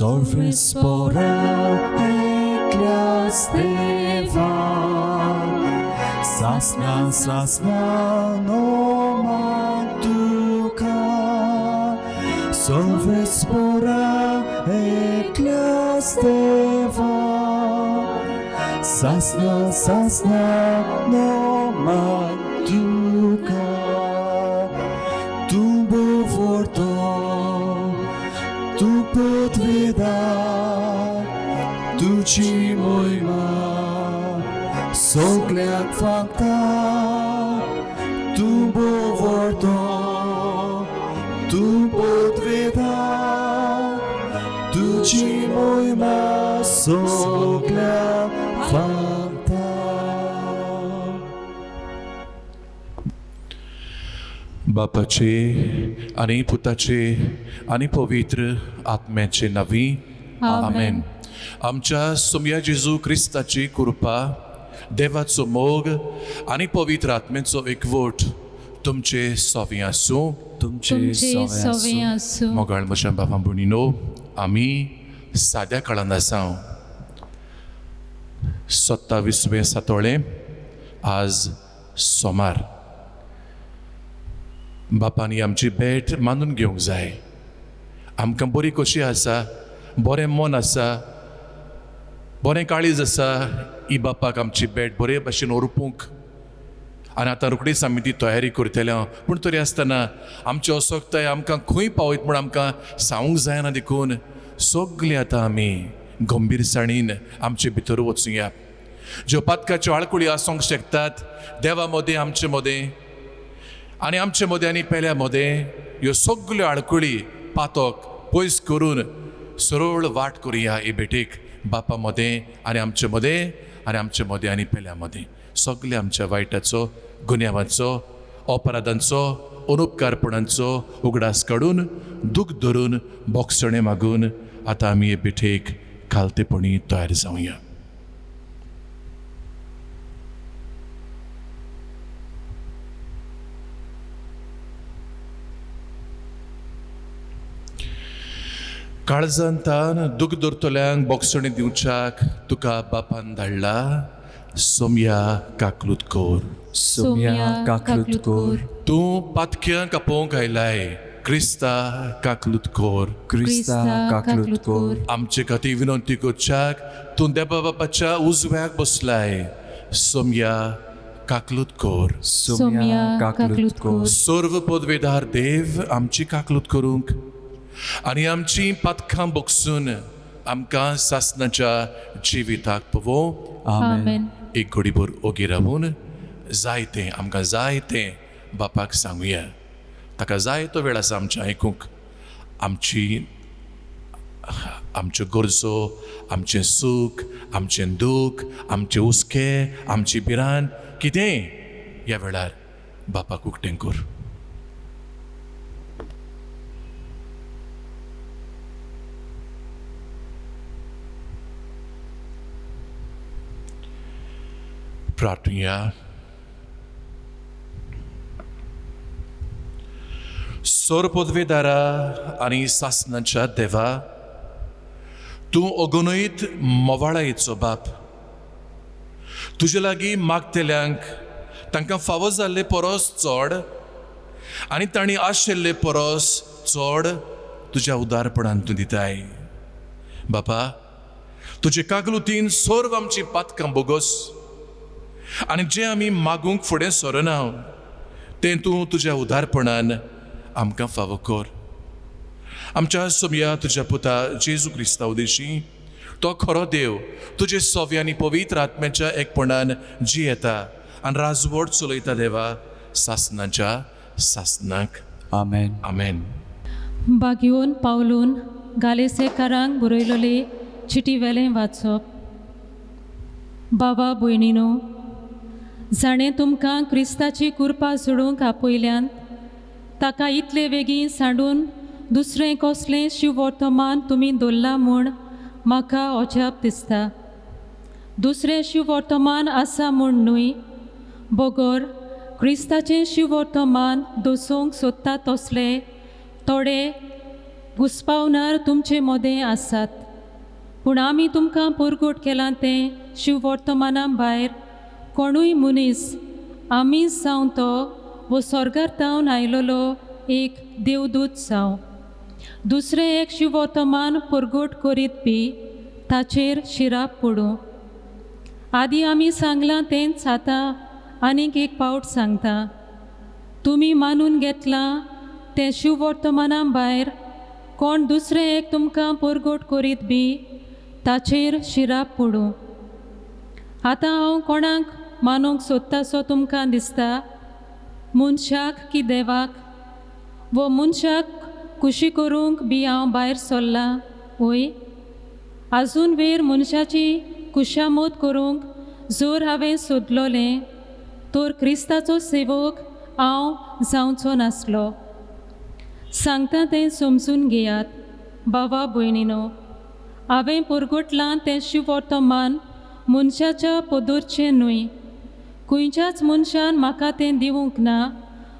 Solvis pora eklias Deva, sasna no mantuka. Solvis pora eklias Deva, sasna no mantuka. Tumbo vorto, tu podvedar, tu ci mojma, soglek fakta, tumbo vorto, tu podvedar, tu ci mojma, soglek fakta. बापाचे आणि पुताचे आणि पवित्र आत्म्याचे नावी आमेन. आमच्या सोम्या जेजू क्रिस्ताची कृपा, देवाचो मोग आणि पवित्र आत्म्याचो एकवट तुमचे सोवी आसूं. तुमचे सवे आसूं. मोगाळ म्हज्या बाबा भुणीनो, आमी साद्या काळांत आसा. 27वें सातोळें आज सोमार. बापानी आमची भेट मानून घेवंक जाय. आमकां बरी कशी आसा, बरें मन आसा, बरें काळीज आसा, ही बापाक आमची भेट बरे भाशेन ओरपूंक. आनी आतां रोखडीच आमी ती तयारी करतले. पूण तरी आसतना आमची असोगताय आमकां खंय पावयत म्हूण आमकां सांगूंक जायना देखून सगळीं आतां आमी गंभीरसाणीन आमचे भितर वचुया. ज्यो पातकाच्यो आळकुळी आसूंक शकतात देवा मदें, आमचे मदें आनी आमचे मदें आनी पेल्या मदें, ह्यो सगळ्यो आळकुळी पातोक पयस करून सरळ वाट करुया हे भेटेक बापा मदें आनी आमचे मदें आनी आमचे मदें आनी पेल्या मदें. सगळे आमच्या वायटाचो, गुन्यांवाचो, अपराधांचो, अनुपकारपणांचो उगडास काडून दूख धरून बोगसणे मागून आतां आमी हे भेटेक खालतेपणी तयार जावया. काळजांतान दूख धरतल्यांक बोगसणे दिवच्याक तुका बापान धाडला. सोम्या काकलूत कोर. सोम्या काकलूत कोर. तूं पातक्यां कापोवंक आयलाय, क्रिस्ता काकलूत कोर. क्रिस्ता काकलूत कोर. आमचे खातीर विनंती करच्याक तूं देवा बापाच्या उजव्याक बसलाय. सोम्या काकलूत कोर. सोम्या काकलूत कोर. सर्व पदवेदार देव आमची काकलूत करूंक आनी आमची पातकां बोगसून आमकां सासणाच्या जिविताक पवो. आमेन. एक घडीभर ओगी रावून जायतें आमकां जायतें बापाक सांगुया. ताका जाय तो वेळ आसा आमच्या आयकूंक. आमच्यो गरजो, आमचें सूख, आमचें दूख, आमचें हुस्कें, आमची भिरांत, कितेंय ह्या वेळार बापाक उक्तें कर. प्रार्थुया. सोर पदवेदारा आनी सासणाच्या देवा, तूं अगोनयत मोवाळायेचो बाप. तुजे लागीं मागतेल्यांक तांकां फावो जाल्ले परस चड आनी तांणी आशिल्ले परस चड तुज्या उदारपणान तूं दिताय. बापा, तुजे काकलुतीन सर्व आमची पातकां बोगस आनी जें आमी मागूंक फुडें सरना तें तूं तुज्या उदारपणान आमकां फावो कर. आमच्या सोम्या तुज्या पुता जेजू क्रिस्ता उदेशी तो खरो देव तुजे सोवे आनी पवित्र आत्म्याच्या एकपणान जियेता आनी राजवट चलयता देवा सासणाच्या सासणाक. आमेन. आमेन. बागयोन पावलून गालेसेकारांक बरयलोले चिटी वेलें वाचप. बाबा भयणीनो, जाणें तुमकां क्रिस्ताची कृपा सोडूंक आपयल्यान ताका इतले बेगीन सांडून दुसरें कसलें शिववर्तमान तुमी दवरलां म्हूण म्हाका अजाप दिसता. दुसरें शिववर्तमान आसा म्हूण न्हय, बगर क्रिस्ताचें शिववर्तमान दसोवंक सोदता तसले थोडे घुस्पावणार तुमचे मोदें आसात, पूण आमी तुमकां पुरगूट केलां तें शिव वर्तमाना भायर कोणूय मनीस आमी जावं तो वो स्वर्गांतावन आयलोलो एक देवदूत जावं दुसरें एक शिव वर्तमान पुरगूट करीत बी ताचेर शिराप पडूं. आदी आमी सांगलां तेंच आतां आनीक एक पावट सांगता. तुमी मानून घेतलां तें शिव वर्तमाना भायर कोण दुसरें एक तुमकां पुरगूट करीत बी ताचेर शिराप पडूं. आतां हांव कोणाक मानूंक सोदतासो तुमकां दिसता, मनशाक की देवाक? वो मनशाक खुशी करूंक बी हांव भायर सरलां वय? आजून वेर मनशाची खुशामोद करूंक जोर हांवें सोदलोलें तर क्रिस्ताचो सेवक हांव जावचो नासलो. सांगता तें समजून घेयात भावा भयणीनो. हांवें पुरगुटलां तें शिव वर्तमान मनशाच्या पदरचें न्हय. खंयच्याच मनशान म्हाका तें दिवंक ना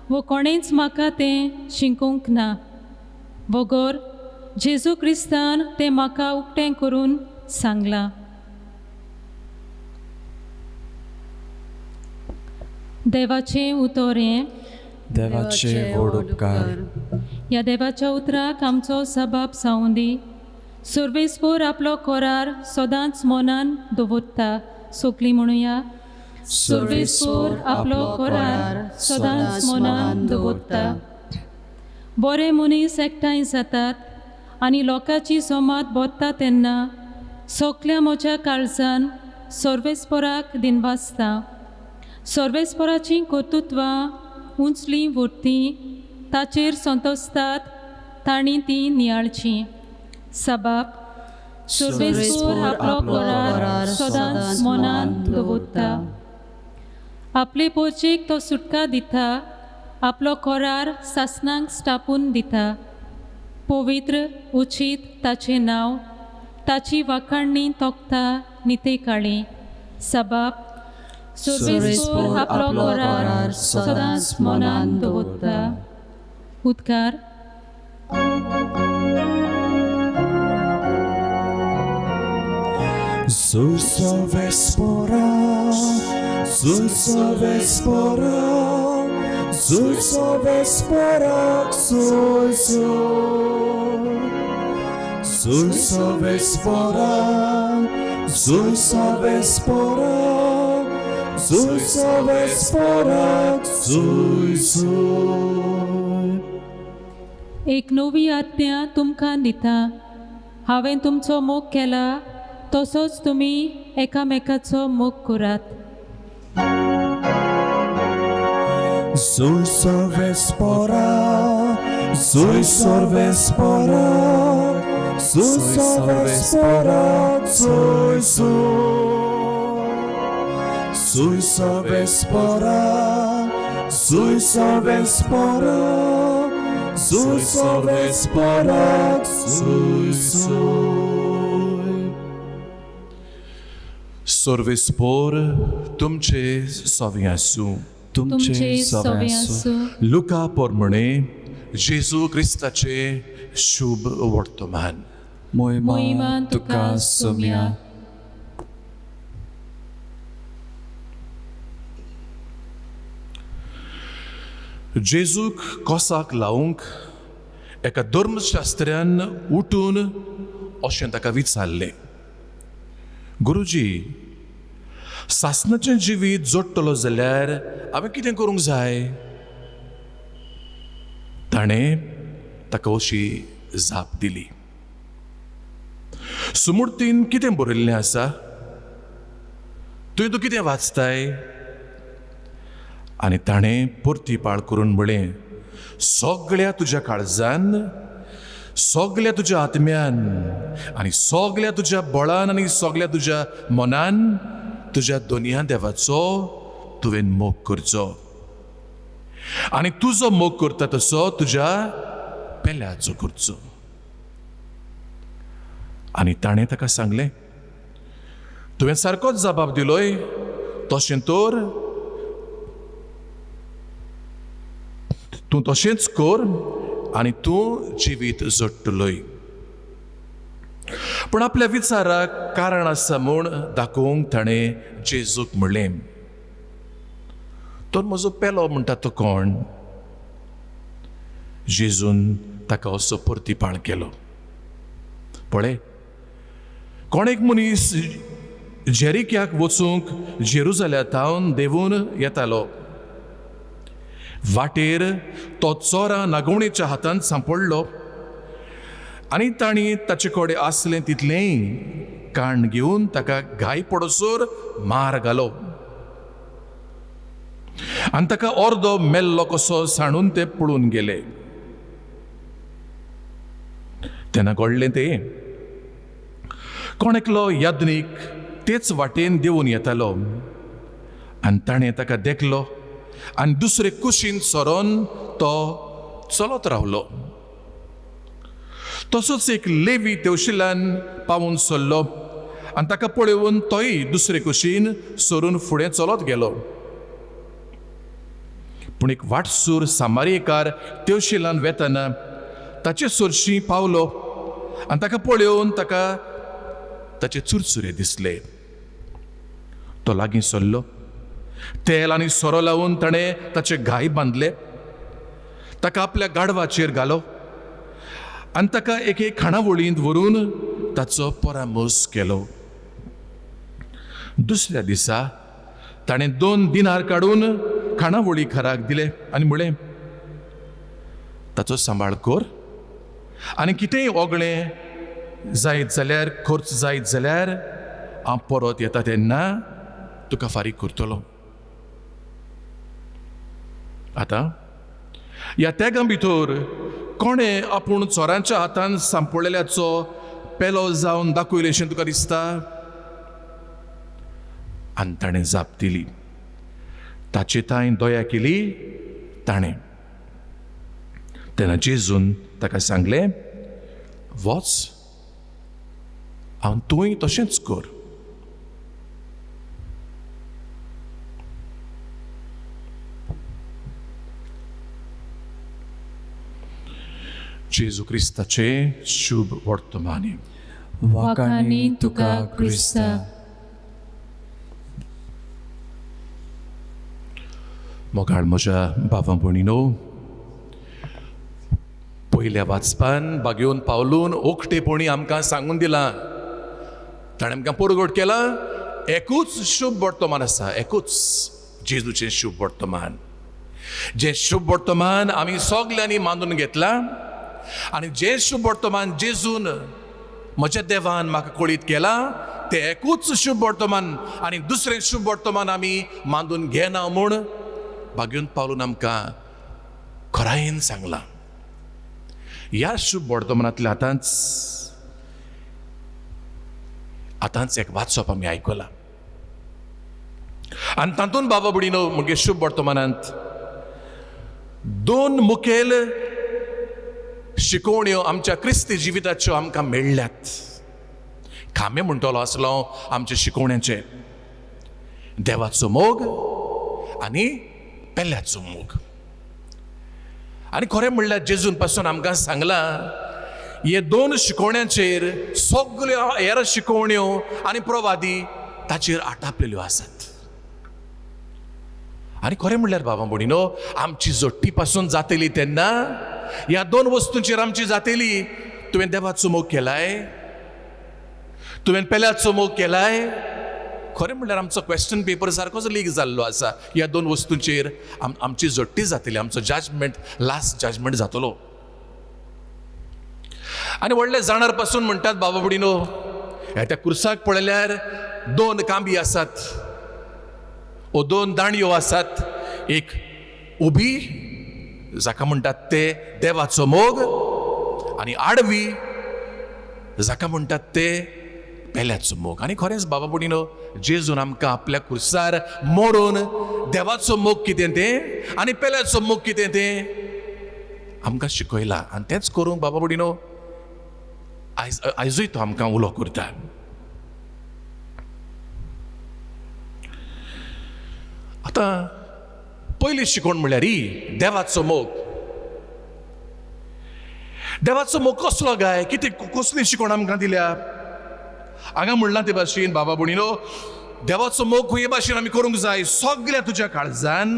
वो कोणेंच म्हाका तें शिकोवंक ना. बगर जेजू क्रिस्तान तें म्हाका उक्तें करून सांगलां. देवाचें उतर हें. देवाचे व्हड उपकार. ह्या देवाच्या उतराक आमचो सबाब जावं दी. सर्वेस्पर आपलो कोरार सदांच मनान दवरता. सोगलीं म्हणुया. सर्वेस्पर आपलो कोरार सदांच मनान दवरता. बरे मनीस एकठांय जातात आनी लोकांची जमात बोत्ता तेन्ना सगल्या म्हज्या काळजान सर्वेस्पराक दिनवासता. सर्वेस्पराचीं कर्तुत्वां उंचलीं व्हरतीं ताचेर संतोसतात तांणी तीं नियाळचीं. सबाब सर्वेस्पर आपलो कोरार सदांच मनान दवरता. आपले पोरचेक तो सुटका दिता. आपलो कोरार सासणांक स्टापून दिता. पवित्र उचीत ताचें नांव ताची वाखाणणी तोखता नितेकाळी. सबाब सर्वेस्पर आपलो कोरार सदांच मनान दवरता. उद्गार. Sulso vespora, sulso vespora, sulso vespora, sulso. Sulso vespora, sulso vespora, sulso vespora, sulso. एक नवी आज्ञा तुमकां दिता. हांवें तुमचो मोग केला तसोच तुमी एकामेकाचो मोग करात. Sulso vespora, sulso vespora, sulso vespora, sulso. Sulso vespora, sulso vespora, sulso vespora, sulso. सर्वेस्पोर तुमचे सोवी आसूं. तुमचे सवे आसूं. लुका पोरमणे जेजू क्रिस्ताचे शुभ वर्तमान. मोहिमा तुका सोम्या. जेजूक कोसाक लावंक एका धर्मशास्त्र्यान उठून अशें ताका विचारलें, गुरुजी, सासणाचें जिवीत जोडटलो जाल्यार हांवें कितें करूंक जाय? ताणें ताका अशी जाप दिली. सुमूर्तीन कितें बरयल्लें आसा? तुवें तूं कितें वाचताय? आनी ताणें परतीपाळ करून म्हळें, सगळ्या तुज्या काळजान, सगळ्या तुज्या आत्म्यान आनी सगळ्या तुज्या बळान आनी सगळ्या तुज्या मनान तुज्या दोनया देवाचो तुवें मोग करचो. आनी तुजो मोग करता तसो तुज्या पेल्याचो करचो. आनी ताणें ताका सांगलें, तुवें सारकोच जबाब दिलोय, तशें तर तूं तशेंच कर आनी तूं जिवीत जोडटलोय. पूण आपल्या विचाराक कारण आसा म्हूण दाखोवंक ताणें जेजूक म्हणलें, तो म्हजो पेलो म्हणटा तो कोण? जेजून ताका असो परतीपाळ केलो. पळय, कोण एक मनीस जेरिक्याक वचूंक जेरुजाल्यातावन देंवून येतालो. वाटेर तो चोरां नागवणेच्या हातांत सांपडलो आनी तांणी ताचे कडेन आसलें तितलेंय काण घेवन ताका घाय पडसर मार घालो आनी ताका अर्दो मेल्लो कसो सांडून ते पळून गेले. तेन्ना घडलें तें, कोण एकलो याज्ञीक तेच वाटेन देंवून येतालो आनी ताणें ताका देखलो आनी दुसरे कुशीन सरोन तो चलत रावलो. तसोच एक लेवी तेवशिलान पावून सरलो आनी ताका पळोवन तोय दुसरे कुशीन सरून फुडें चलत गेलो. पूण एक वाटसूर सामारियेकार तेवशिलान वेतना ताचे सुरशी पावलो आनी ताका पळोवन ताका ताचे चुरचुरे दिसले. तो लागीं सरलो, तेल आनी सोरो लावून ताणें ताचे घाय बांदले, ताका आपल्या गाडवाचेर घालो आनी ताका एके खाणावळींत व्हरून ताचो परामोस केलो. दुसऱ्या दिसा ताणें 2 दिनार काडून खाणावळीकाराक दिले आनी म्हळें, ताचो सांबाळ कर आनी कितेंय ओगणें जायत जाल्यार खर्च जायत जाल्यार हांव परत येता तेन्ना तुका फारीक करतलो. आतां ह्या तेगा भितर कोणें आपूण चोरांच्या हातान सांपडलेल्याचो पेलो जावन दाखयलेशें तुका दिसता? आनी ताणें जाप दिली. ताचे ताई दया केली ताणें. तेन्ना जेजून ताका सांगलें, वच, हांव तूंय तशेंच कर. जेजू क्रिस्ताचे शुभ वर्तमानी. वाखाणी तुका क्रिस्ता. मोगाळ म्हज्या भावां भयणीनो, पयल्या वाचपान बागेवन पावलून ओकटेपणी आमकां सांगून दिलां, ताणें आमकां परगट केलां, एकूच शुभ वर्तमान आसा, एकूच जेजूचें शुभ वर्तमान. जें शुभ वर्तमान आमी सगल्यांनी मानून घेतलां आनी जें शुभ वर्तमान जेजून म्हज्या देवान म्हाका कळीत केलां तें एकूच शुभ वर्तमान आनी दुसरें शुभ वर्तमान आमी मानून घेना म्हूण बागेवन पावलून आमकां खरायेन सांगलां. ह्या शुभ वर्तमानांतल्या आतांच एक वाचप आमी आयकलां आनी तातूंत बाबा भयणीनो म्हणजे शुभ वर्तमानांत 2 मुखेल शिकोवण्यो आमच्या क्रिस्ती जिविताच्यो आमकां मेळ्ळ्यात. खांबे म्हणटलो आसलो आमच्या शिकोवण्याचे, देवाचो मोग आनी पेल्याचो मोग. आनी खरें म्हणल्यार जेजून पासून आमकां सांगलां, हे 2 शिकोवण्यांचेर सगल्यो हेर शिकोवण्यो आनी प्रवादी ताचेर आटापलेल्यो आसात. आनी खरें म्हणल्यार बाबा भयणीनो, आमची जोडटी पासून जातली तेन्ना ह्या 2 वस्तूंचेर आमची जातली. तुवें देवाचो मोग केलाय, तुवें पेल्याचो मोग केलाय. खरें म्हणल्यार आमचो क्वेश्चन पेपर सारकोच लीक जाल्लो आसा. ह्या 2 वस्तूंचेर आमची जोडटी जातली, आमचो जजमेंट, लास्ट जजमेंट जातलो. आनी व्हडले जाणार पासून म्हणटात बाबा भयणीनो, त्या कुर्साक पळयल्यार 2 कांबी आसात, 2 दांडयो आसात. एक उबी जाका म्हणटात ते देवाचो मोग आनी आडवी जाका म्हणटात ते पेल्याचो मोग. आनी खरेंच बाबा भयणीनो, जेजून आमकां आपल्या कुर्सार मोडून देवाचो मोग कितें तें आनी पेल्याचो मोग कितें तें आमकां शिकयलां. आनी तेंच करूंक बाबा भयणीनो आयजूय तो आमकां उलो करता. आतां पयली शिकोवण म्हणल्यार ही देवाचो मोग. देवाचो मोग कसलो गाय कितें कसली शिकोण आमकां दिल्या हांगा म्हणलां ते भाशेन बाबा भणीनो देवाचो मोग हे भाशेन आमी करूंक जाय सगळ्या तुज्या काळजान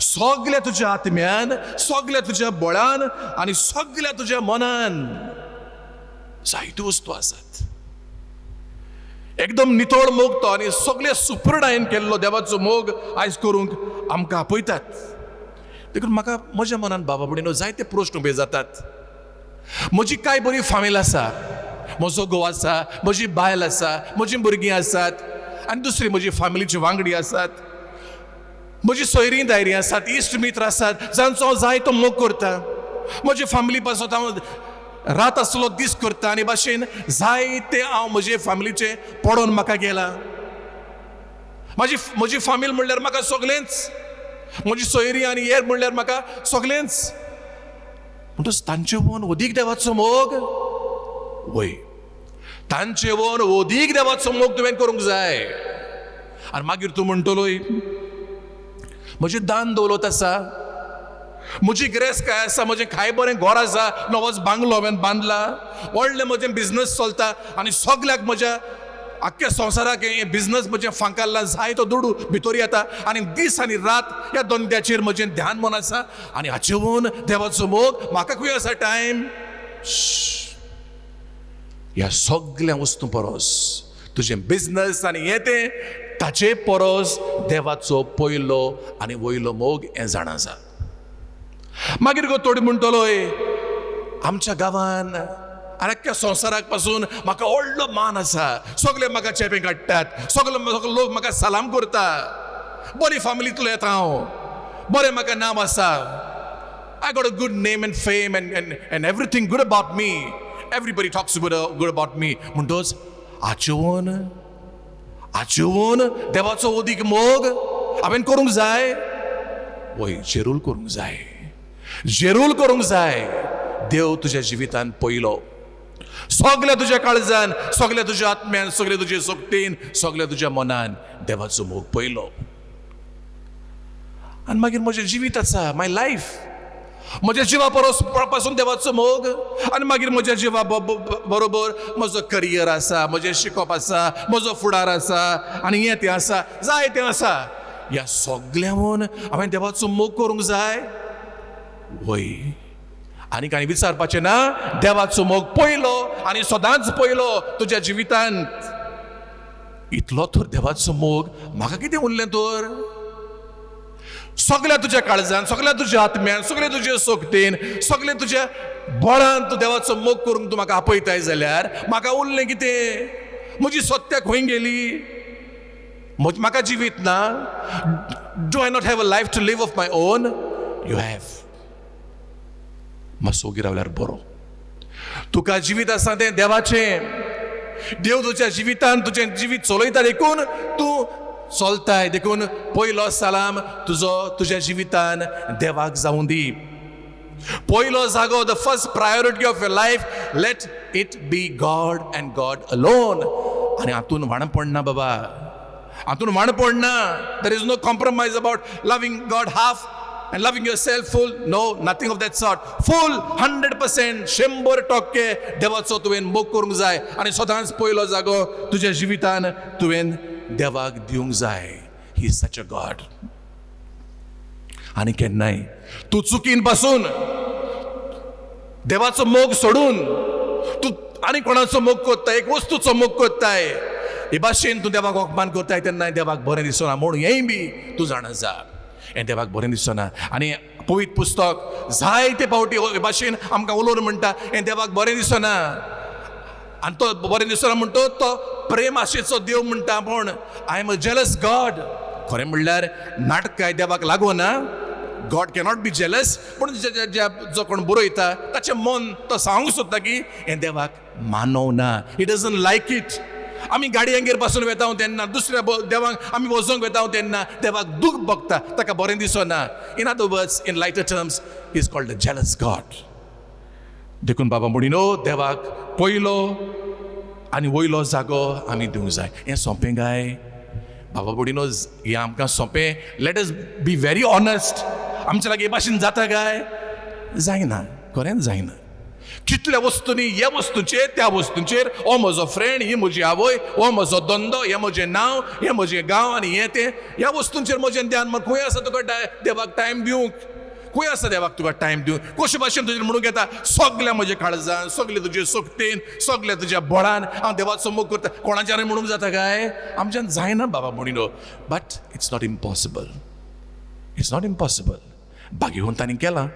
सगळ्या तुज्या आत्म्यान सगळ्या तुज्या बळान आनी सगळ्या तुज्या मनान जायत्यो वस्तू आसात एकदम नितळ मोग तो आनी सगळे सुपरडायन केल्लो देवाचो मोग आयज करूंक आमकां आपयतात देखून म्हाका म्हज्या मनान बाबा भणीनो जायते प्रश्न उबे जातात म्हजी काय बरी फामील आसा म्हजो घोव आसा म्हजी बायल आसा म्हजीं भुरगीं आसात आनी दुसरी म्हजी फामिलीची वांगडी आसात म्हजी सोयरीं दायरीं आसात इश्ट मित्र आसात जांचो हांव जाय तो मोग करता म्हजे फामिली पासत हांव रात आसलो दीस करता आनी भाशेन जायते हांव म्हजे फामिलीचे पडोवन म्हाका गेला म्हजी फामील म्हणल्यार म्हाका सगळेंच म्हजी सोयरीं आनी हेर म्हणल्यार म्हाका सगळेंच म्हणटच तांचे वन ओदीक देवाचो मोग वय तांचे वन ओदीक देवाचो मोग तुवें करूंक जाय आनी मागीर तूं म्हणटलोय म्हजी दान दौलत आसा म्हजी गिरेस्त आसा म्हजें खाय बरें घर आसा नवोच बांगलो हांवें बांदला व्हडलें म्हजें बिजनस चलता आनी सगळ्याक म्हज्या आख्ख्या संवसाराक हें बिजनस म्हजें फांकाल्ला जाय तो दुडू भितर येता आनी दीस आनी रात ह्या धंद्याचेर म्हजें ध्यान मन आसा आनी हाचे वन देवाचो मोग म्हाका खंय आसा टायम ह्या सगळ्या वस्तू परस तुजें बिजनस आनी हें तें ताचे परस देवाचो पयलो आनी वयलो मोग हें जाणा आसा मागीर गो थोडी म्हणटलोय आमच्या गांवान आनी आख्ख्या संवसाराक पासून म्हाका व्हडलो मान आसा सगळे म्हाका चेपे काडटात सगळे लोक म्हाका सलाम करता बरी फामिलींतलो येता हांव बरें म्हाका नांव आसा I got a good name and fame and everything good about me everybody talks good about me म्हणटोच आचोवन देवाचो ओदीक मोग हांवें करूंक जाय वय जेरूल करूंक जाय देव तुज्या जिवितान पयलो सगळ्या तुज्या काळजान सगळ्या तुज्या आत्म्यान सगळ्या तुज्या सोबतीन सगळ्या तुज्या मनान देवाचो मोग पयलो आनी मागीर म्हजें जिवीत आसा माय लायफ म्हज्या जिवा पासून देवाचो मोग आनी मागीर म्हज्या जिवा बरोबर म्हजो करियर आसा म्हजें शिकप आसा म्हजो फुडार आसा आनी हें तें आसा जाय तें आसा ह्या सगळ्यावन हांवें देवाचो मोग करूंक जाय वय आनी कांय विचारपाचें ना देवाचो मोग पयलो आनी सदांच पयलो तुज्या जिवितांत इतलो तर देवाचो मोग म्हाका कितें उरलें तर सगळ्या तुज्या काळजान सगळ्या तुज्या आत्म्यान सगळ्या तुज्या सोबतीन सगळ्या तुज्या बळान तूं देवाचो मोग करूंक तूं म्हाका आपयताय जाल्यार म्हाका उरलें कितें म्हजी सत्या खंय गेली म्हाका जिवीत ना do I not have a life to live of my own you have मातसो रावल्यार बरो तुका जिवीत आसा तें देवाचें देव तुज्या जिवितान तुजें जिवीत चलयता देखून तूं चलताय देखून पयलो सलाम तुज्या जिवितान देवाक जावं दी पयलो जागो the first priority of your life let it be God and God alone आनी हातून वाणपण ना बाबा हातून वाणपण ना there is no compromise about loving God half and loving yourself full no nothing of that sort full 100% 100% देवाचो तुवें मोग करूंक जाय आनी सदांच पयलो जागो तुज्या जिवितान तुवें देवाक दिवंक जाय he is such a God आनी केन्नाय तूं चुकीन पासून देवाचो मोग सोडून तूं आनी कोणाचो मोग करता एक वस्तूचो मोग करताय हे भाशेन तूं देवाक अपमान करताय तेन्ना देवाक बरें दिसना म्हूण हेंय बी तूं जाणा जा हें देवाक बरें दिसना आनी पवित्र पुस्तक जायते फावटी हे भाशेन आमकां उलोवन म्हणटा हें देवाक बरें दिसना आनी तो बरें दिसना म्हणटो तो प्रेम आशेचो देव म्हणटा पूण I am a jealous God खरें म्हणल्यार नाटकाय देवाक लागना गॉड कॅनॉट बी जेलस पूण जो कोण बरयता ताचें मन तो सांगूंक सोदता की हें देवाक मानवना ही डजंट लायक इट आमी गाडयांगेर पासून वेता तेन्ना दुसऱ्या देवाक आमी वचोंक वेता तेन्ना देवाक दूख भोगता ताका बरें दिसना in other words in lighter terms he is called the jealous God देखून बाबा म्हणिनो देवाक पयलो आनी वयलो जागो आमी दिवंक जाय हें सोंपें काय बाबा म्हणिनो हें आमकां सोंपें let us be very honest आमचे लागीं हे भाशेन जाता काय जायना खरेंच जायना कितल्या वस्तूंनी ह्या वस्तूंचेर त्या वस्तूंचेर हो म्हजो फ्रेंड, ही म्हजी आवय, हो म्हजो धंदो, हें म्हजें नांव, हें म्हजें गांव आनी हें तें ह्या वस्तूंचेर म्हजें ध्यान. मग खंय आसा तुका देवाक टायम दिवंक? खंय आसा देवाक तुका टायम दिवंक? कशे भाशेन तुजेर म्हणूंक येता सगल्या म्हज्या काळजान, सगले तुजे सोकतेन, सगल्या तुज्या बळान हांव देवाचो मोग करता. कोणाच्यानय म्हणूंक जाता काय? आमच्यान जायना बाबा म्हणिनो. But it's not impossible. It's not impossible. भाग्यवंतांनी केलां,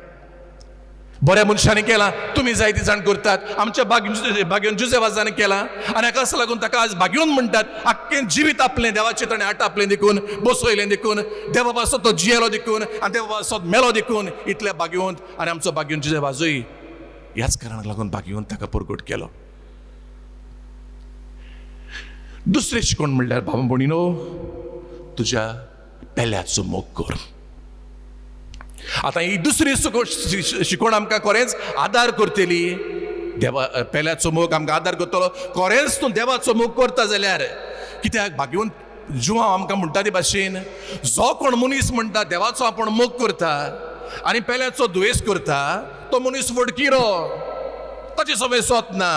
बऱ्या मनशांनी केलां. तुमी जायती जाण करतात. आमच्या भाग्यवन जुजेवाजांनी केलां आनी हाका लागून ताका आज भाग्यवन म्हणटात. आख्खें जिवीत आपलें देवाचें ताणें आटापलें देखून, बसयलें देखून, देवा पासत तो जियेलो देखून आनी देवा पासत मेलो देखून. इतले भाग्यवंत. आनी आमचो भाग्यवन जुजेवाजूय ह्याच कारणाक लागून भाग्यवंत ताका परगट केलो. दुसरें शिकोण म्हणल्यार भावा भयणीनो, तुज्या पेल्याचो मोग कर. आतां ही दुसरी शिकोण आमकां खरेंच आदार करतली. देवा पेल्याचो मोग आमकां आदार करतलो. खरेंच तूं देवाचो मोग करता जाल्यार. कित्याक भाग्यवंत जुवांव आमकां म्हणटा ते भाशेन, जो कोण मनीस म्हणटा देवाचो आपूण मोग करता आनी पेल्याचो दुयेस करता, तो मनीस वडकिरो, ताची सवय सोंतना.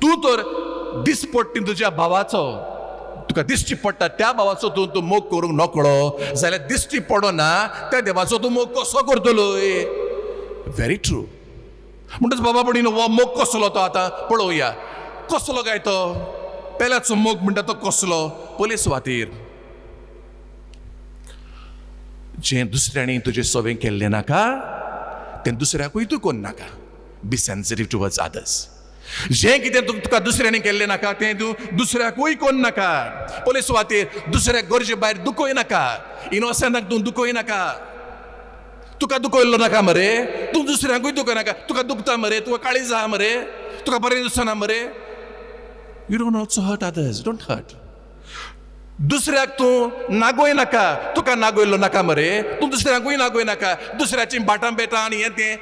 तूं तर दिसपट्टी तुज्या भावाचो, तुका दिश्टी पडटा त्या भावाचो तूं मोग करूंक नकळो जाल्यार दिश्टी पडना त्या देवाचो तूं मोग कसो करतलोय? Very true. म्हणटच बाबा भयणीनो, हो मोग कसलो तो आतां पळोवया. कसलो काय तो पेल्याचो मोग म्हणटा तो कसलो? पयले सुवातेर जें दुसऱ्यांनी तुजे सवें केल्लें नाका तें दुसऱ्याकूय तूं कोन्न नाका. बी सेन्सिटीव टुवर्ड्स अदर्स. जें कितें तुका दुसऱ्यांनी केल्लें नाका तें तूं दुसऱ्याकूय कोन्न नाका. पयले सुवातेर दुसऱ्याक गरजे भायर दुखोय नाका. इनोसंटाक तूं दुखोय नाका. तुका दुखयल्लो नाका मरे, तूं दुसऱ्याकूय दुखनाका. तुका दुखता मरे, तुका काळीज आहा मरे, तुका बरें दिसना मरे, you don't also hurt others. Don't hurt. दुसऱ्याक तूं नागोय नाका. तुका नागोयल्लो नाका मरे, तूं दुसऱ्याकूय नागोय नाका. दुसऱ्याची बाटां बेटां आनी हें तें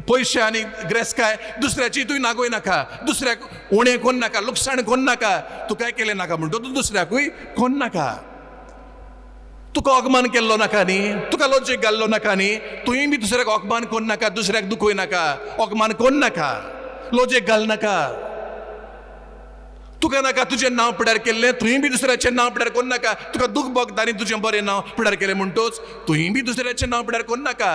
पयशे आनी ग्रेसकाय दुसऱ्याची तुवें नागोय नाका. दुसऱ्याक उणें कोन्न नाका, लुकसाण कोन्न नाका. तुकाय केलें नाका म्हणटो तूं दुसऱ्याकूय कोन्न नाका. तुका अगमान केल्लो नाका न्ही, तुका लज्जेक घाल्लो नाका न्ही, तुवें बी दुसऱ्याक अगमान कोन्न नाका, दुसऱ्याक दुखोय नाका, अगमान कोन्न नाका, लज्जेक घाल नाका. तुका नाका तुजें नांव पिड्यार केल्लें, तुवें बी दुसऱ्याचें नांव पिड्यार कोन्न नाका. तुका दूख भोगतांनी तुजें बरें नांव पिड्यार केलें म्हणटोच तुवें बी दुसऱ्याचें नांव पिड्यार कोन्न नाका.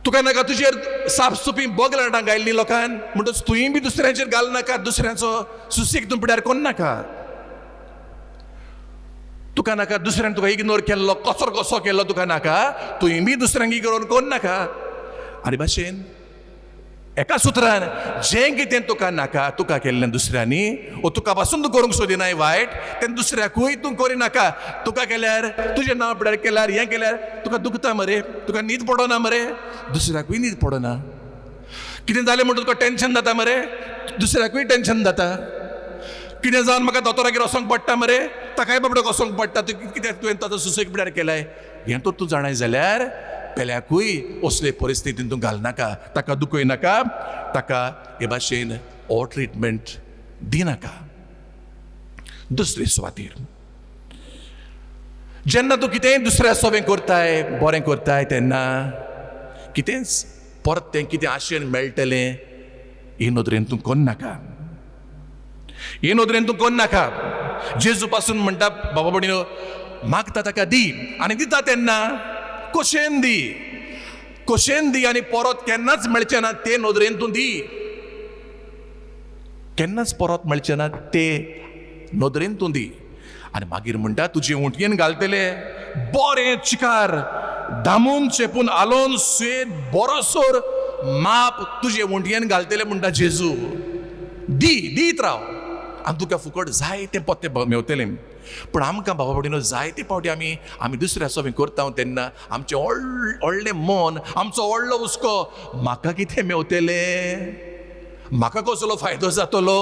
तुका नाका तुजेर साफसुफी बोग लाटां घायल्लीं लोकांन म्हणटच तुवें बी दुसऱ्याचेर घाल नाका. दुसऱ्याचो सुसेग तूं पिड्यार कोन्न नाका. तुका नाका दुसऱ्यान तुका इग्नोर केल्लो, कसो केल्लो तुका नाका. तुवें बी दुसऱ्यांक इग्नोर कोन्न नाका. आनी भाशेन एका सुत्रान जें कितें तुका नाका, तुका केल्लें दुसऱ्यांनी, वो तुका पासून तूं करूंक सोदिनाय वायट, तें दुसऱ्याकूय तूं करिनाका. तुका केल्यार, तुजें नांव पिड्यार केल्यार, हें केल्यार तुका दुखता मरे, तुका न्हीद पडना मरे, दुसऱ्याकूय न्हीद पडना. कितें जालें म्हणटा तुका टेन्शन जाता मरे, दुसऱ्याकूय टेन्शन जाता. कितें जावन म्हाका दोतोरागेर वचोंक पडटा मरे, ताकाय बाबड्याक वचोंक पडटा. कित्याक तुवें ताचो सुसेग पिड्यार केलाय? हें तर तूं जाणाय जाल्यार पेल्याकूय असले परिस्थितीन तूं घालनाका. ताका दुखय नाका, ताका हे भाशेन हो ट्रिटमेंट दिनाका. दुसरे सुवातेर जेन्ना तूं कितेंय दुसऱ्या सवें करताय, बरें करताय, तेन्ना कितेंच परत तें कितें आशेन मेळटलें हे नदरेन तूं कोन्न नाका. हे नदरेन तूं कोन्न नाका. जेजू पासून म्हणटा बाबा भयणीनो, मागता ताका दी आनी दिता तेन्ना कशेन दी. कशेन दी आनी परत केन्नाच मेळचें ना ते नदरेन तूं दी. केन्नाच परत मेळचें ना ते नदरेन तूं दी. आनी मागीर म्हणटा तुजे उंटयेन घालतले बरें चिकार, दामून चेपून आलोवन स्वेद बरोसोर माप तुजे उंटयेन घालतले म्हणटा जेजू. दी, दीत राव आनी तुका फुकट जाय तें पत्ते मेवतलें. पूण आमकां बाबा भयणीनो जायते फावटी आमी दुसऱ्या सवें करता तेन्ना आमचें व्हडलें मन, आमचो व्हडलो हुस्को, म्हाका कितें मेवतलें, म्हाका कसलो फायदो जातलो,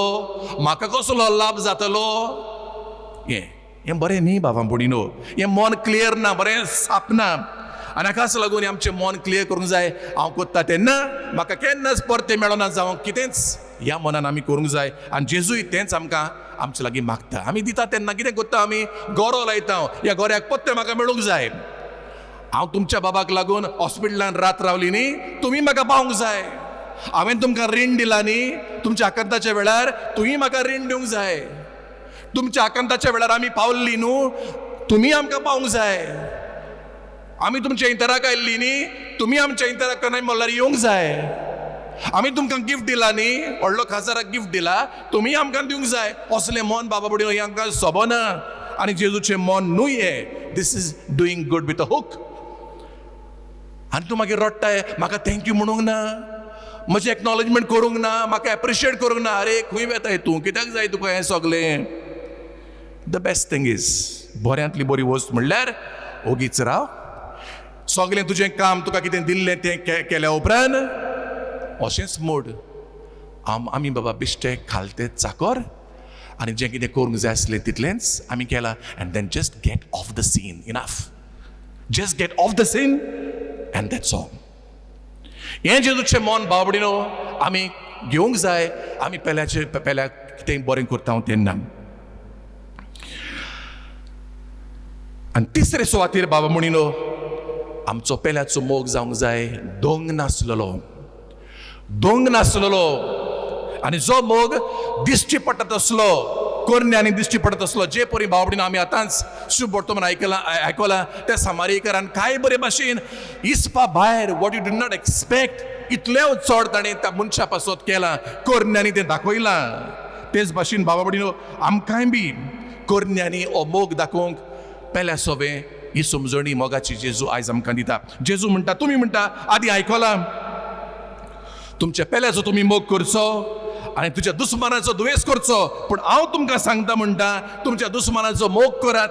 म्हाका कसलो लाभ जातलो. हें बरें न्ही बाबा भयणीनो. हें मन क्लियर ना, बरें साप ना. आनी हाकाच लागून आमचें मन क्लियर करूंक जाय. हांव करता तेन्ना म्हाका केन्नाच परतें मेळना जावं कितेंच ह्या मनान आमी करूंक जाय. आनी जेजूय तेंच आमकां आमचे लागीं मागता. आमी दिता तेन्ना कितें करता, आमी गरो लायता, ह्या गोऱ्याक पत्ते म्हाका मेळूंक जाय. हांव तुमच्या बाबाक लागून हॉस्पिटलान रात रावली न्ही, तुम्ही म्हाका पावूंक जाय. हांवें तुमकां रीण दिला न्ही, तुमच्या आकांताच्या वेळार तुमी म्हाका रीण दिवंक जाय. तुमच्या आकांताच्या वेळार आमी पावल्ली न्हू, तुमी आमकां पावूंक जाय. आमी तुमच्या इतराक आयिल्ली न्ही, तुमी आमच्या इतराक केन्नाय म्हणल्यार येवंक जाय. आमी तुमकां गिफ्ट दिला न्ही, व्हडलो खासदाराक गिफ्ट दिला, तुमी आमकां दिवंक जाय. असलें मन बाबा बुडी हें आमकां सोबना. आनी जेजूचें मन न्हू हें. This is doing good with a hook. आनी तूं मागीर रडटाय, म्हाका थँक्यू म्हणूंक ना, म्हजें एक्नॉलेजमेंट करूंक ना, म्हाका एप्रिशिएट करूंक ना. अरे खंय वेताय तूं, कित्याक जाय तुका हें सगलें? द बेस्ट थिंग इज, बऱ्यांतली बरी वस्त म्हणल्यार ओगीच राव. सगलें तुजें काम तुका कितें दिल्लें तें केल्या उपरांत अशेंच मोड. आमी बाबा बिश्टे खालते चाकर, आनी जें कितें करूंक जाय आसलें तितलेंच आमी केलां. And then just get off the scene. Enough. Just get off the scene and that's all. हें जेजूचें मन बावडीनो आमी घेवंक जाय. आमी पेल्याक कितें बरें करता तेन्ना. आनी तिसरे सुवातेर बाबा म्हणिनो आमचो पेल्याचो मोग जावंक जाय दोंग नासलेलो. दोंग नासलेलो. आनी जो मोग दिश्टी पडटा तसलो, कोरण्यांनी दिश्टी पडत असलो. जे परी बावडीन आमी आतांच शुभ वर्तमान आयकलां त्या सामारीकरान काय बरे भाशेन इस्पा भायर what you did not expect इतले चड ताणें त्या मनशा पासत केलां. कोरण्यांनी तें दाखयलां. तेच भाशेन बाबा बुडीनो आमकांय बी कोरण्यांनी हो मोग दाखोवंक पेल्या सोबे ही समजणी मोगाची जेजू आयज आमकां दिता. जेजू म्हणटा, तुमी म्हणटा आदी आयकलां, तुमच्या पेल्याचो तुमी मोग करचो आनी तुज्या दुस्मानाचो दुयेस करचो. पूण हांव तुमकां सांगता म्हणटा, तुमच्या दुस्मानाचो मोग करात.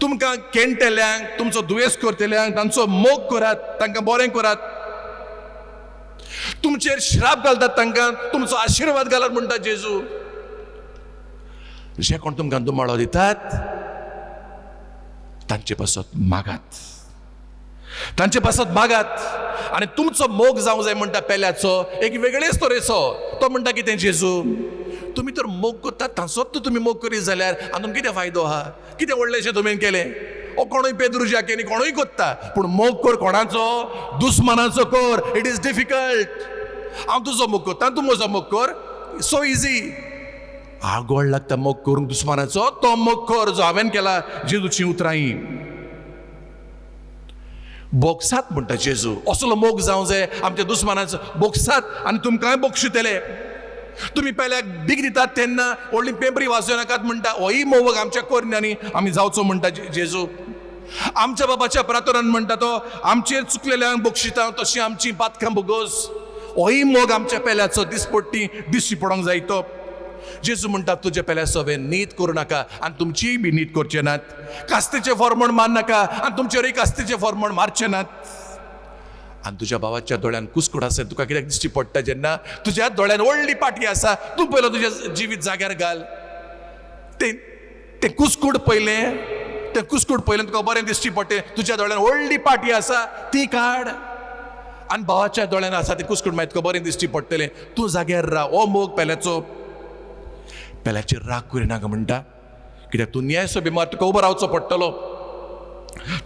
तुमकां केणटेल्यांक, तुमचो दुयेस करतल्यांक तांचो मोग करात, तांकां बरें करात. तुमचेर श्राप घालतात तांकां तुमचो आशिर्वाद घालात म्हणटा जेजू. जे कोण तुमकां दुमाळो दितात तांचे पासत मागात. तांचे पासत मागात. आनी तुमचो मोग जावंक जाय म्हणटा पेल्याचो एक वेगळेच तरेचो. तो म्हणटा कितें जेजू, तुमी तर मोग करतात तांचोच तुमी मोग करीत जाल्यार आनी कितें फायदो आहा? कितें व्हडलेशें तुवें केलें? ओ कोणूय पेद्रुजा केली, कोणूय कोत्ता, पूण मोग कर कोणाचो? दुस्मानाचो कर. It is difficult. हांव तुजो मोग करता, तूं म्हजो मोग कर. So easy. आगोड लागता मोग करूंक दुस्मानाचो, तो मोग कर जो हांवें केला. जेजूची उतरां ही बोगसात म्हणटा जेजू. असलो मोग जावं जाय आमच्या दुस्मानाचो. बोगसात आनी तुमकांय बोगशितले. तुमी पेल्याक भीक दितात तेन्ना व्हडली पेंपरी वाजोव नाकात म्हणटा. होय मोग आमच्या कोरण्यांनी आमी जावचो म्हणटा जेजू. आमच्या बाबाच्या प्रार्थनान म्हणटा तो, आमचेर चुकलेल्यांक बोगशिता तशी आमची पातकां बोगोस. होय मोग आमच्या पेल्याचो दिसपट्टी दिश्टी पडोंक जाय तो. जेजू म्हणटा, तुजे पेल्या सवे नीत करूं नाका आनी तुमचीय बी नीत करचे नात. कास्तेचे फॉर्मण मार नाका आनी तुमचेरूय कास्तेचे फॉर्मण मारचे नात. आनी तुज्या भावाच्या दोळ्यान कुसकूट आसा तुका कित्याक दिश्टी पडटा जेन्ना तुज्या दोळ्यान व्हडली पाटी आसा, तूं पयलो तुज्या जिवीत जाग्यार घाल. तें कुसकूट पयलें तुका बरें दिश्टी पडटें. तुज्या दोळ्यान व्हडली पाटी आसा ती काड आनी भावाच्या दोळ्यान आसा तें कुसकूट मागीर तुका बरें दिश्टी पडटलें. तूं जाग्यार राव. हो मोग पेल्याचेर राग करिनाका म्हणटा. कित्याक तूं न्याय सभेमार तुका उबो रावचो पडटलो.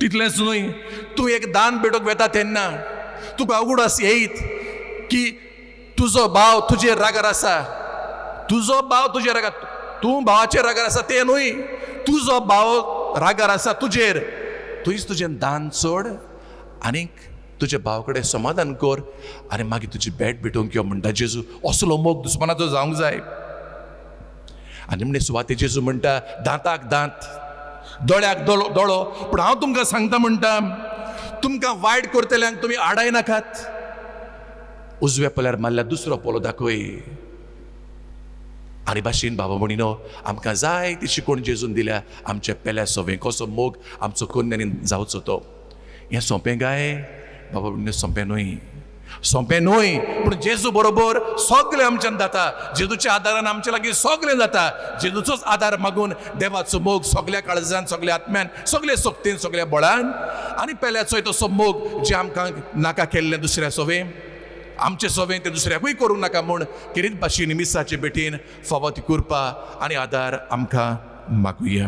तितलेंच न्हय, तूं एक दान भेटोवंक वेता तेन्ना तुका उगडास येयत की तुजो भाव तुजेर रागार आसा. तुजो भाव तुजेर रागार, तूं भावाचेर रागार आसा तें न्हय, तुजो भाव रागार आसा तुजेर. तुयेंच तुजें दान सोड आनीक तुज्या भावा कडेन समाधान कर आनी मागीर तुजी भेट भेटोवंक यो म्हणटा जेजू. असलो मोग दुस्मानाचो जावंक जाय. आनी म्हणजे सुवाते जेजू म्हणटा, दांताक दांत, दोळ्याक दोळो. पूण हांव तुमकां सांगता म्हणटा, तुमकां वायट करतल्यांक तुमी आडाय नाकात. उजव्या पोल्यार मारल्यार दुसरो पोलो दाखय. आनी भाशेन बाबा म्हणिनो आमकां जाय ती शिकवण जेजून दिल्या आमच्या पेल्या सवें कसो मोग आमचो कोन्यांनी जावचो तो. हें सोंपें गाय बाबा म्हणिनो? सोंपें न्हय. पूण जेजू बरोबर सगलें आमच्यान जाता. जेजूच्या आदारान आमचे लागीं सगलें जाता. जेजूचोच आदार मागून देवाचो मोग सगल्या काळजान, सगल्या आत्म्यान, सगल्या सोबतीन, सगल्या बळान आनी पेल्याचोय तसो मोग जे आमकां नाका केल्लें दुसऱ्या सवें, आमचे सवें तें दुसऱ्याकूय करूंक नाका म्हूण किरीत भाशेन मिसाचे भेटेन फावो ती कृपा आनी आदार आमकां मागुया.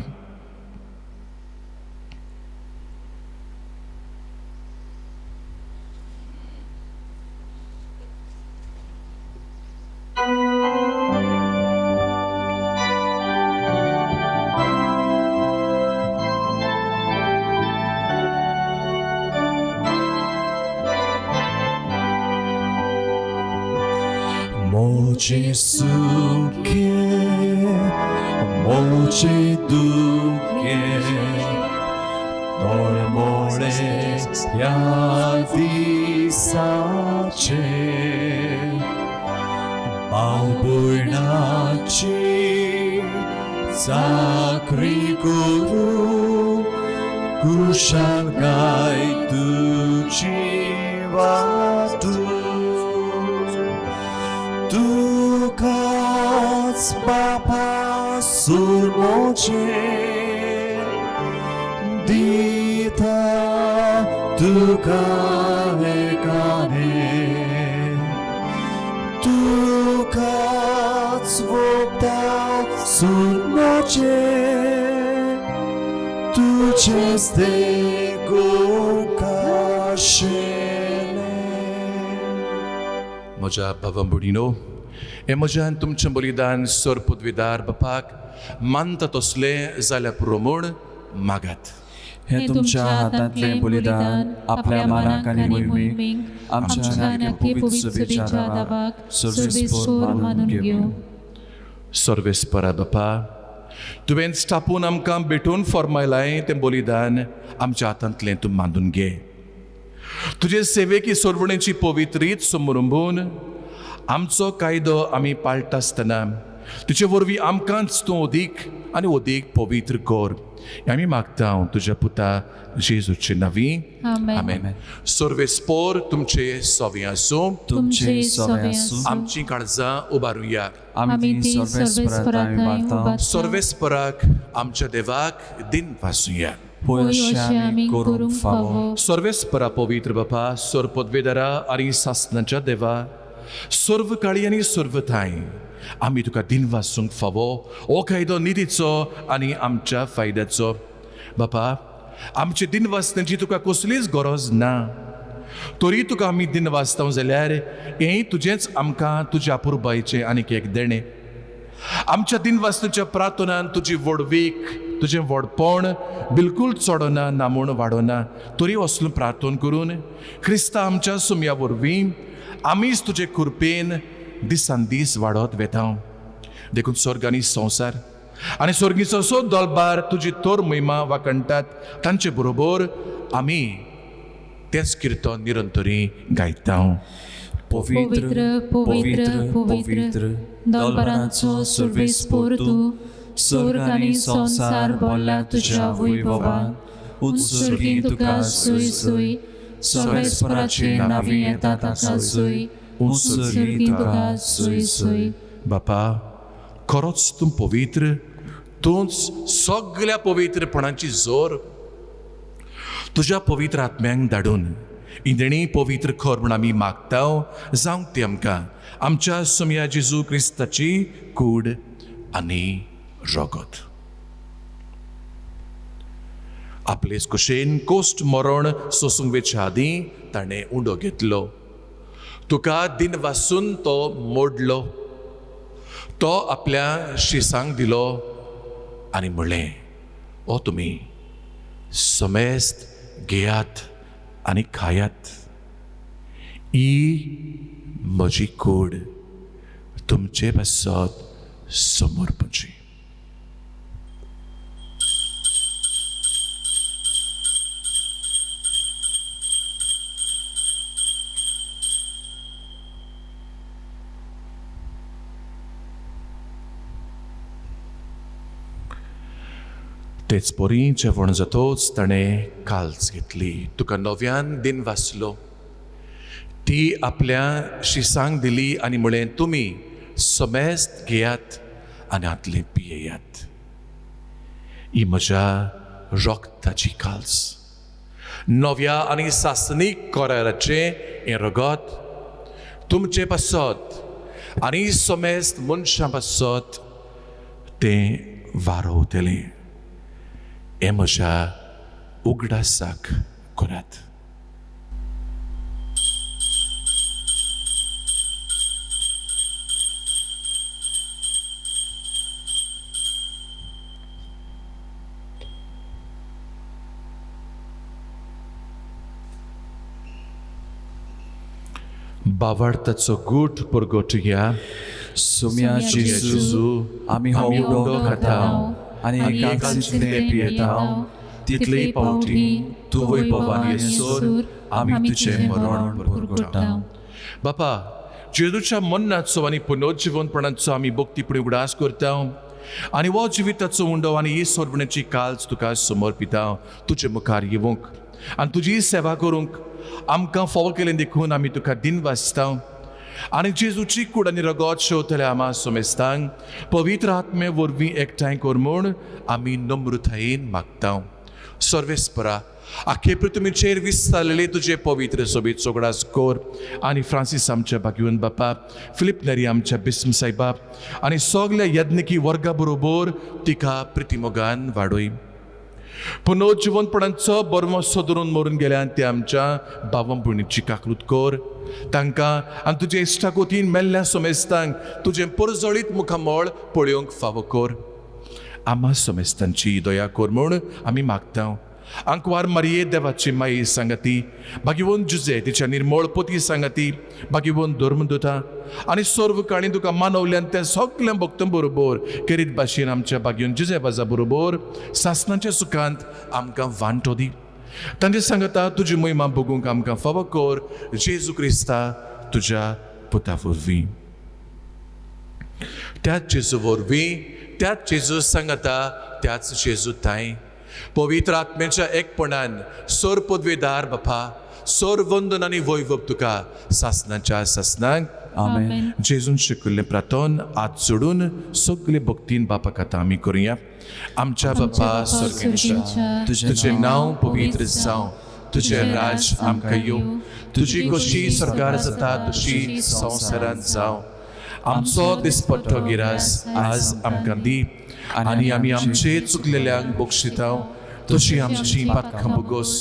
예수께 모지 두게 널 몰래 야디사체 바울나치 사크리구루 구샹가이 두지와두 두카스 바파 술모체 디타 두카에가네 두카스 봅다 술모체 두체스테 고카시네 Moja Bava Burino, Emojan तुमचं बलिदान सोर पदवीदार बापाक मानता तसले जाल्यार प्रमोण मागात. हे तुमच्या हातातले बलिदान आपल्या मनाक आणि मोहिमेक आमच्या नाकी पवित्र विचारावाक सर्वेस्पोर मानून घेऊ. सर्वेस्परा बापा, तुवें स्थापून आमकां भेटून फॉर्मायलाय तें बलिदान आमच्या हातांतलें तूं मानून घे. तुजे सेवेकी सोडवणेची पवित्रीत समरुंबून आमचो कायदो आमी पाळटा आसतना तुजे वरवीं आमकांच तूं अदीक आनी अदीक पवित्र कर. आमी मागता तुज्या पुता जेजूचे नांवी. आमेन. सर्वेस्पोर तुमचे सोवे आसूं. तुमचे सवय आसूं. आमची काळजां उबारुया. आमी ती सर्वेस्पराक इबारता. सर्वेस्पराक आमच्या देवाक दिन वासुया. पोयशे आमी करूंक फावो. सर्वेस्परा पवित्र बापा, सोर पदवेदारा आनी सासणाच्या देवा, सर्व काळी आनी सर्व थाय आमी तुका दिन वासूंक फावो हो कायदो निधीचो आनी आमच्या फायद्याचो. बापा, आमचे दिन वाचण्याची तुका कसलीच गरज ना. तरी तुका आमी दिन वाचता जाल्यार हें तुजेंच आमकां तुज्या पुरबायचें आनीक एक देणें. आमच्या दिन वाचण्याच्या प्रार्थनान तुजी व्हडवीक तुजें व्हडपण बिलकूल चडना ना म्हूण वाडना. तरी असलो प्रार्थना करून क्रिस्ता आमच्या सुमया वरवीं आमीच तुजे कृपेन दिसान दीस वाडत वेता. देखून स्वर्ग आनी संवसार आनी स्वर्गीचो असो दलबार तुजी तोर महिमा वाकणटात तांचे बरोबर आमी तेच किर्तन निरंतरी गायता. पवित्र पवित्र पवित्र दलबारांचो सर्वेस्पोर तूं, स्वर्ग आनी संसार भरला तुज्या वैभवान. उत्सर्गी तुका सोय सोय, सर्वेस्पराचे नांवी येता ताका सोय. उत्सर्गी तुका सोय सोय. बापा, खरोच तूं पवित्र, तूंच सगळ्या पवित्रपणाची जोर तुज्या पवित्र आत्म्यांक धाडून इंदणी पवित्र खर म्हूण आमी मागता. जावंक ती आमकां आमच्या सुमया जेजू क्रिस्ताची कूड आनी रगत. आपलेच कुशेन कोस्ट मरण सोसूंक वेच्या आदीं ताणें उंडो घेतलो. तुका दिन वासून तो मोडलो. तो आपल्या शिसांक दिलो आनी म्हणलें, ओ तुमी समेस्त घेयात आनी खायात. ही म्हजी कूड तुमचे पासत समर्पणची. तेच पोरी जेवण जातोच ताणें काल्स घेतली. तुका नव्यान दिन वाचलो. ती आपल्या शिसांक दिली आनी म्हळें, तुमी समेस्त घेयात आनी हातले पियेयात. ही म्हज्या रोगताची काल्स. नव्या आनी सासनीक कराराचें हें रगत तुमचे पासत आनी समेस्त मनशां पासत तें वारोवतलें. हें म्हज्या उगडासाक करात. बावार्थाचो गूट परगोटुया. सुम्या जेजू जेजू आमी हो उदो खाताव आनी एकाच जितले पियेताव तितले पावटी तूं वैभवान येसोर आमी तुजें मरण भरगटाव. बापा जेजूच्या मन्नाचो आनी पुनर्जीवनपणाचो आमी भक्तीपुढे उगडास करता आनी हो जिविताचो उंडो आनी ही सोडवण्याची काळज तुका समर्पिता. तुजे मुखार येवंक आनी तुजी सेवा करूंक आमकां फावो केलें देखून आमी तुका दिन वाचता आनी जेजूची कूड आनी रगत शेवतल्या आमा सोमेस्तांक पवित्र आत्मे वरवीं एकठांय कर म्हूण आमी नम्रतायेन मागता. सर्वेस्परा आख्खे पृथ्वीचेर विस्तारलेले तुजे पवित्र सोबीत सोगडास कोर आनी फ्रांसीस आमच्या भाग्यवन बापा, फिलिप नरी आमच्या बिस्म सायबा आनी सगल्या यज्ञकी वर्गा बरोबर तिका प्रितिमोगान वाडोय. पुनर्जीवनपणांचो बर्मो सोदरून मरून गेल्या ते आमच्या भावां भयणीची काकलूत कोर. तांकां आनी तुजे इश्टाकोतीन मेल्ल्या सोमेस्तांक तुजें परजळीत मुखामळ पळोवंक फावो कोर. आमा सोमेस्तांची दया कोर म्हूण आमी मागता. अंकवार मारिये देवाची माई सांगाती, भाग्यवन जुजे तिच्या निर्मळ पोती सांगाती, भाग्यवन धर्मदूता आनी सर्व काळी तुका मानवल्यान त्या सगळ्या भक्तां बरोबर करीत भाशेन आमच्या भाग्यवन जुजे बाजा बरोबर सासणाच्या सुखांत आमकां वांटो दी. तांचे सांगता तुजी महिमा बगूंक आमकां फावो कर. जेजू क्रिस्ता तुज्या पुता वरवीं. त्याच जेजू वरवीं, त्याच जेजू सांगता, त्याच जेजू ताई पवित्र आत्म्याच्या एकपणान सोर पदवेदार बापा, सोर वंदन आनी वैभव तुका सासणाच्या सासणांक. आमेन. जेजून शिकयल्लें प्रार्थन आत सोडून सगळे भक्तीन बापा खातीर आमी करुया. आमच्या बापा स्वर्गीच्या तुजें नांव पवित्र जावं, तुजें राज आमकां येवं, तुजी कशी सरकार जाता तशी संवसारांत जावं. आमचो दिसपट्टो गिरास आज आमकां दी आनी आमी आमचे चुकलेल्यांक बक्षिता तशी आमची पातखां बोगोस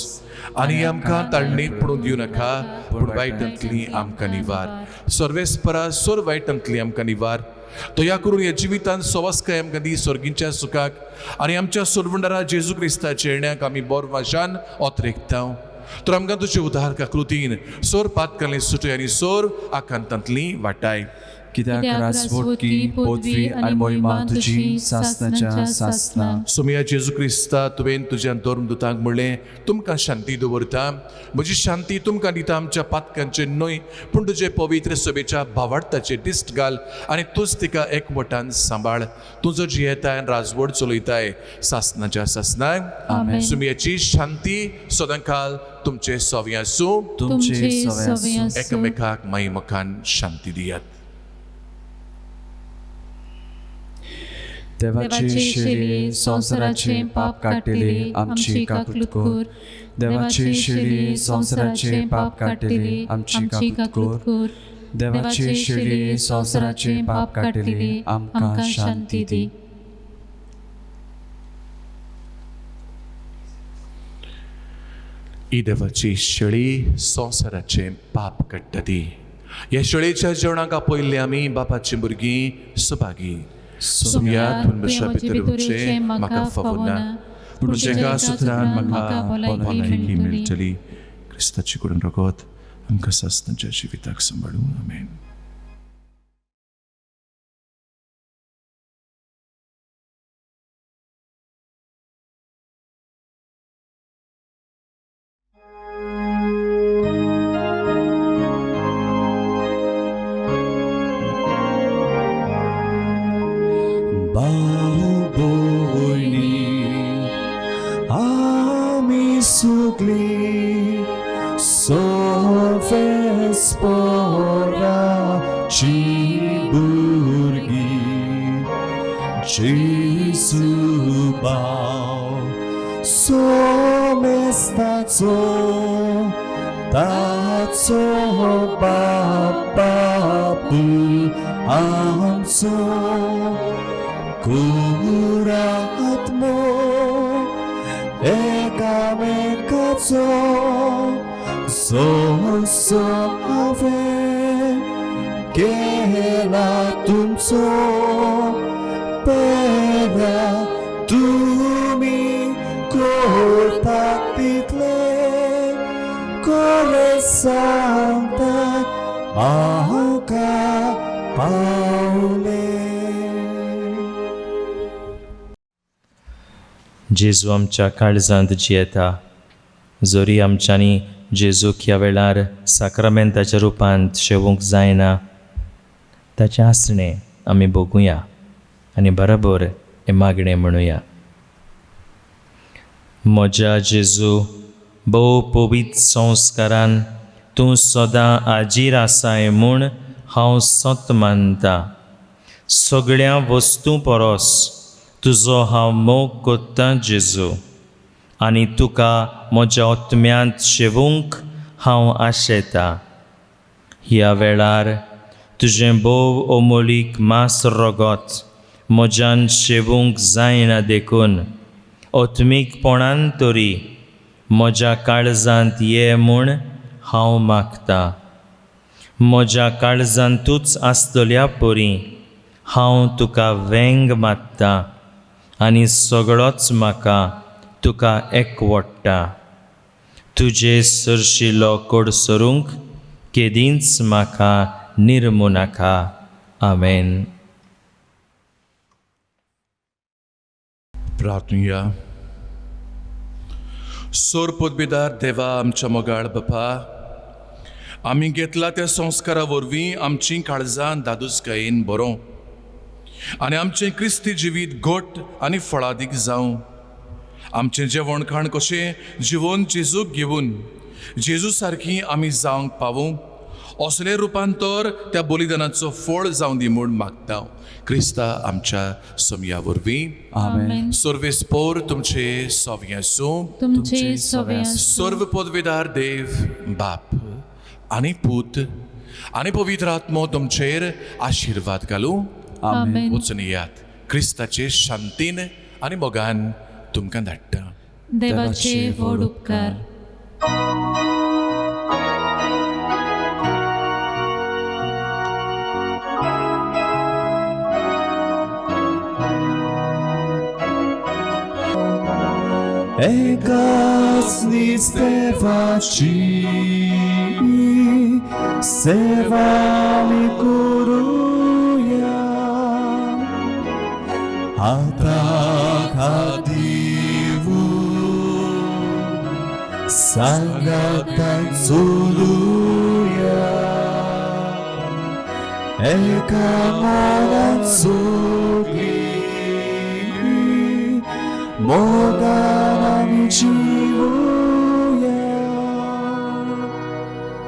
आनी आमकां ताळणीत पडूं दिवं नाका, पूण वायटांतली आमकां निवार. सर्वेस्परा सोर वायटांतली आमकां निवार. दया करून ह्या जिवितांत सवासकाय आमकां दी स्वर्गींच्या सुखाक आनी आमच्या सोडवणारा जेजू क्रिस्ताच्या येण्याक आमी बोर वाशान ओतरेकता. तर आमकां तुजे उदार काकृतीन सोर पातकांतली सुटय आनी सोर आकांतांतली वाटाय. कित्याक राजवटकी पदवी आनी मोहिमा तुजी सासणाच्या सासना. सोमया जेजू क्रिस्ता तुवें तुज्या धर्मदूतांक म्हणलें तुमकां शांती दवरता, म्हजी शांती तुमकां दिता. आमच्या पातकांचे न्हय पूण तुजे पवित्र सभेच्या भावार्थाचे दिश्ट घाल आनी तूंच तिका एकवटान सांबाळ. तुजो जियेताय राजवट चलयताय सासणाच्या सासनाक. सोमयाची शांती सदांकाल तुमचे सवे आसूं. तुमचे सवे आसूं. एकामेकाक माई मुखान शांती दियात. देवाचे शेळी संवसाराचे पाप काडटली आमची काकूट कोर. देवाचे शेळी संवसाराचे पाप काडटली आमची काकूट कोर. देवाचे शेळी संवसाराचे पाप काडटली आमकां शांती दी. ही देवाची शेळी संवसाराचे पाप काडटली. ह्या शेळयेच्या जेवणाक आपयल्ले आमी बापाची भुरगीं सुभागी. सुमयात तुमच्या भितरूचे म्हाका फावो ना, पूण जेगा सुत्रान म्हाका भलायकी मेळटली. क्रिस्ताची करून रगत आमकां सासणाच्या जिविताक सांबाळूं. आमेन. Jesu bał somestaco taco bababu amco kuratmo ekamekaco sosave kela tumco pera tumi kortak title kore santa mauka pau जेजू आमच्या काळजांत जियेता. जोरी आमच्यांनी जेजूक ह्या वेळार साक्रामेंताच्या रुपांत शेवूंक जायना, ताचें आसणें आमी भोगुया आनी बरोबर हें मागणें म्हणुया. म्हज्या जेजू, भोव पवित्र संस्कारान तूं सदां आजीर आसाय म्हूण हांव सत मानता. सगळ्या वस्तू परस तुजो हांव मोग कोत्तां जेजू, आनी तुका म्हज्या आत्म्यांत शेवूंक हांव आशेतां. ह्या वेळार तुजें भोव अमोलीक मास रगत म्हज्यान शेवूंक जायना देखून आत्मीकपणान तरी म्हज्या काळजांत ये म्हूण हांव मागतां. म्हज्या काळजांतूच आसतल्या परी हांव तुका वेंग मात्तां आनी सगळोच म्हाका तुका एकवडटा. तुजे सरशिलो कोड सरूंक केदींच म्हाका निर्मू नाका. आमेन. प्रार्थनुया. सोर पोदबीदार देवा आमच्या मोगाळ बापा, आमी घेतला त्या संस्कारा वरवीं आमची काळजां दादूसकायेन बरो आनी आमचें क्रिस्ती जिवीत घोट आनी फळादीक जावं. आमचें जेवण खाण कशें जिवन जेजूक घेवन जेजू सारकी आमी जावंक पावूं, असले रुपांतर त्या बलिदानाचो फळ जावं दी म्हूण मागता. क्रिस्ता आमच्या सोमया वरवीं. आमेन. सर्वेस्पोर तुमचे सोवें आसूं. तुमचे सोवे सर्व पदवीदार देव बाप आनी पूत आनी पवित्र आत्मो तुमचेर आशिर्वाद घालूं. आमेन. वचून येयात. क्रिस्ताचे शांतीन आनी मोगान तुमकां धाडटा. देवाचे व्हड उपकार. एकाच नीच देवाची सेवा आमी करुया. हाताक हात दिवून सांगाताक चलुया. एका मोगान सोडली मोगान आमी जिवूया.